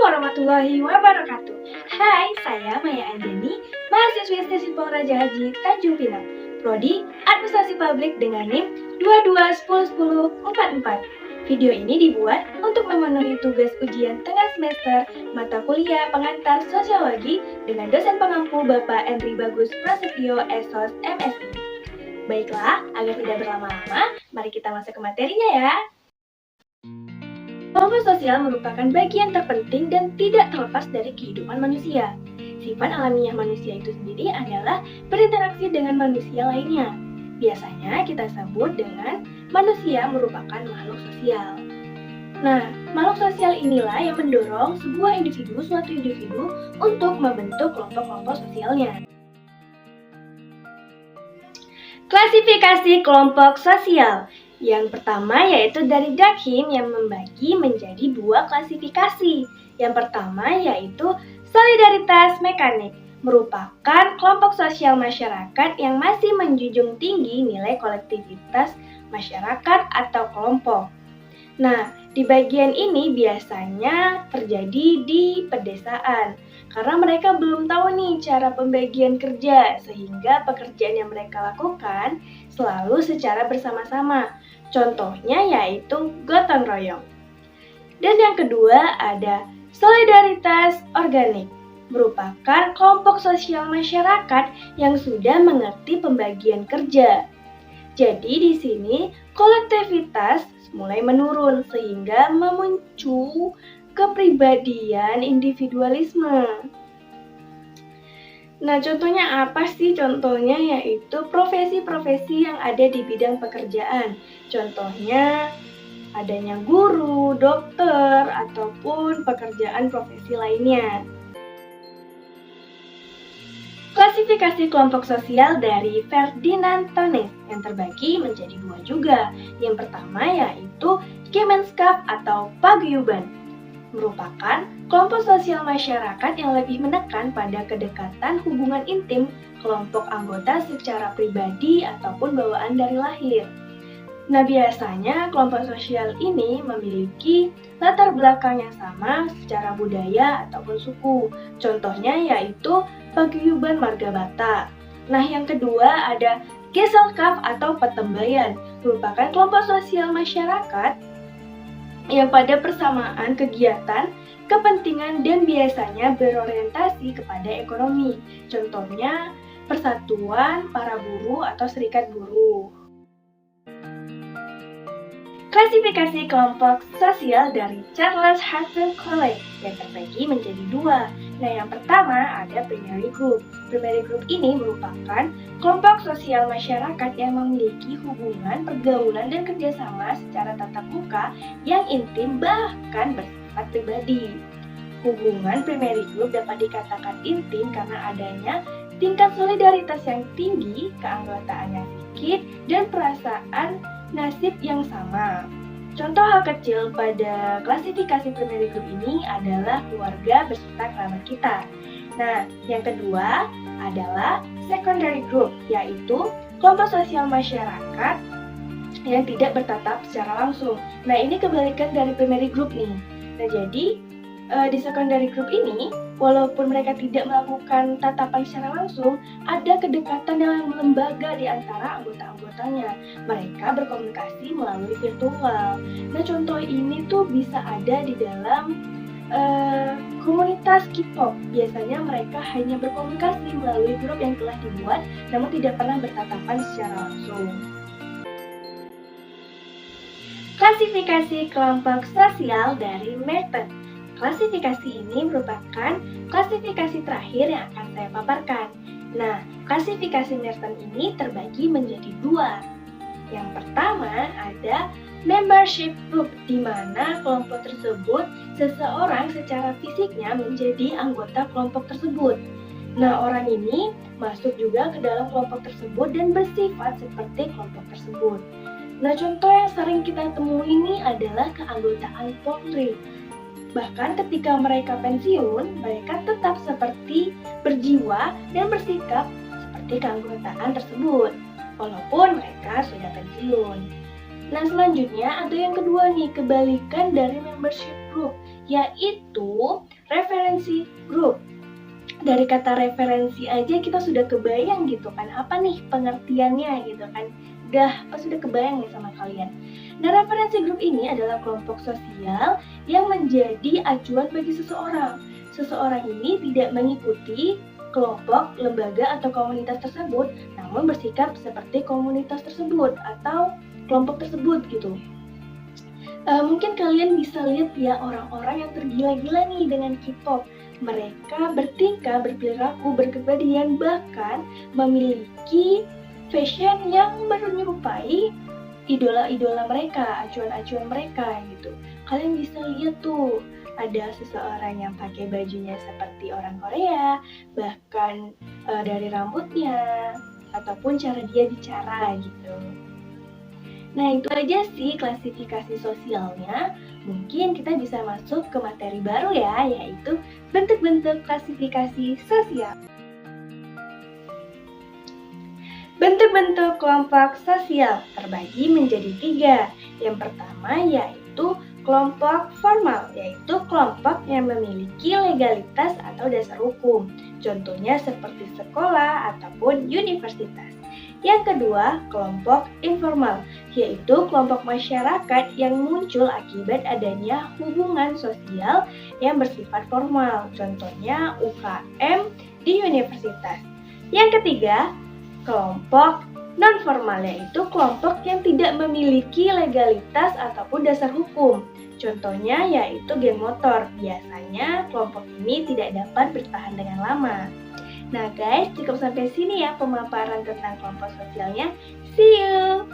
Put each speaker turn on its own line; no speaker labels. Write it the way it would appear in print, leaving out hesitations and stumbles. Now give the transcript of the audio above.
warahmatullahi wabarakatuh. Hai, saya Maya Anjani, mahasiswi Stasiun Raja Haji Tanjung Pinang, Prodi Administrasi Publik dengan NIM 22101044. Video ini dibuat untuk memenuhi tugas ujian tengah semester mata kuliah pengantar sosiologi dengan dosen pengampu Bapak Henry Bagus Prasetyo SOS MSI. Baiklah, agar tidak berlama-lama, mari kita masuk ke materinya ya. Kelompok sosial merupakan bagian terpenting dan tidak terlepas dari kehidupan manusia. Sifat alamiah manusia itu sendiri adalah berinteraksi dengan manusia lainnya. Biasanya kita sebut dengan manusia merupakan makhluk sosial. Nah, makhluk sosial inilah yang mendorong suatu individu untuk membentuk kelompok-kelompok sosialnya. Klasifikasi kelompok sosial. Yang pertama yaitu dari Durkheim yang membagi menjadi dua klasifikasi. Yang pertama yaitu solidaritas mekanik, merupakan kelompok sosial masyarakat yang masih menjunjung tinggi nilai kolektivitas masyarakat atau kelompok. Nah, di bagian ini biasanya terjadi di pedesaan, karena mereka belum tahu nih cara pembagian kerja, sehingga pekerjaan yang mereka lakukan selalu secara bersama-sama. Contohnya yaitu gotong royong. Dan yang kedua ada solidaritas organik, merupakan kelompok sosial masyarakat yang sudah mengerti pembagian kerja. Jadi di sini kolektivitas mulai menurun sehingga memicu kepribadian individualisme. Nah, contohnya apa sih? Contohnya yaitu profesi-profesi yang ada di bidang pekerjaan. Contohnya adanya guru, dokter, ataupun pekerjaan profesi lainnya. Klasifikasi kelompok sosial dari Ferdinand Tönnies yang terbagi menjadi dua juga. Yang pertama yaitu Gemeinschaft atau paguyuban, merupakan kelompok sosial masyarakat yang lebih menekan pada kedekatan hubungan intim kelompok anggota secara pribadi ataupun bawaan dari lahir. Nah, biasanya kelompok sosial ini memiliki latar belakang yang sama secara budaya ataupun suku. Contohnya yaitu paguyuban marga Batak. Nah, yang kedua ada Gesellschaft atau Patembayan, merupakan kelompok sosial masyarakat yang pada persamaan kegiatan, kepentingan, dan biasanya berorientasi kepada ekonomi. Contohnya Persatuan Para Buruh atau Serikat Buruh. Klasifikasi kelompok sosial dari Charles Huston College yang terbagi menjadi dua. Nah, yang pertama ada primary group. Primary group ini merupakan kelompok sosial masyarakat yang memiliki hubungan, pergaulan, dan kerjasama secara tatap muka yang intim bahkan bersifat pribadi. Hubungan primary group dapat dikatakan intim karena adanya tingkat solidaritas yang tinggi, keanggotaan yang sedikit, dan perasaan nasib yang sama. Contoh hal kecil pada klasifikasi primary group ini adalah keluarga beserta kerabat kita. Nah, yang kedua adalah secondary group, yaitu kelompok sosial masyarakat yang tidak bertatap secara langsung. Nah, ini kebalikan dari primary group nih. Nah, jadi di secondary group ini, walaupun mereka tidak melakukan tatapan secara langsung, ada kedekatan dalam lembaga di antara anggota-anggotanya. Mereka berkomunikasi melalui virtual. Nah, contoh ini tuh bisa ada di dalam komunitas K-pop. Biasanya mereka hanya berkomunikasi melalui grup yang telah dibuat, namun tidak pernah bertatapan secara langsung. Klasifikasi kelompok sosial dari Merton. Klasifikasi ini merupakan klasifikasi terakhir yang akan saya paparkan. Nah, klasifikasi Merton ini terbagi menjadi dua. Yang pertama ada membership group, di mana kelompok tersebut seseorang secara fisiknya menjadi anggota kelompok tersebut. Nah, orang ini masuk juga ke dalam kelompok tersebut dan bersifat seperti kelompok tersebut. Nah, contoh yang sering kita temui ini adalah keanggotaan Polri. Bahkan ketika mereka pensiun, mereka tetap seperti berjiwa dan bersikap seperti keanggotaan tersebut, walaupun mereka sudah pensiun. Nah, selanjutnya ada yang kedua nih, kebalikan dari membership group, yaitu referensi grup. Dari kata referensi aja kita sudah kebayang gitu kan, apa nih pengertiannya gitu kan. Sudah kebayang nih sama kalian. Nah, referensi grup ini adalah kelompok sosial yang menjadi acuan bagi seseorang. Seseorang ini tidak mengikuti kelompok, lembaga, atau komunitas tersebut, namun bersikap seperti komunitas tersebut atau kelompok tersebut gitu. Mungkin kalian bisa lihat ya orang-orang yang tergila-gila nih dengan K-pop. Mereka bertingkah, berperilaku, berkepribadian, bahkan memiliki fashion yang menyerupai idola-idola mereka, acuan-acuan mereka gitu. Kalian bisa lihat tuh, ada seseorang yang pakai bajunya seperti orang Korea, bahkan dari rambutnya, ataupun cara dia bicara gitu. Nah, itu aja sih klasifikasi sosialnya. Mungkin kita bisa masuk ke materi baru ya, yaitu bentuk-bentuk klasifikasi sosial. Bentuk-bentuk kelompok sosial terbagi menjadi 3. Yang pertama yaitu kelompok formal, yaitu kelompok yang memiliki legalitas atau dasar hukum. Contohnya seperti sekolah ataupun universitas. Yang kedua, kelompok informal, yaitu kelompok masyarakat yang muncul akibat adanya hubungan sosial yang bersifat formal. Contohnya UKM di universitas. Yang ketiga, kelompok non-formal, yaitu kelompok yang tidak memiliki legalitas ataupun dasar hukum. Contohnya yaitu geng motor. Biasanya kelompok ini tidak dapat bertahan dengan lama. Nah guys, cukup sampai sini ya pemaparan tentang kelompok sosialnya. See you!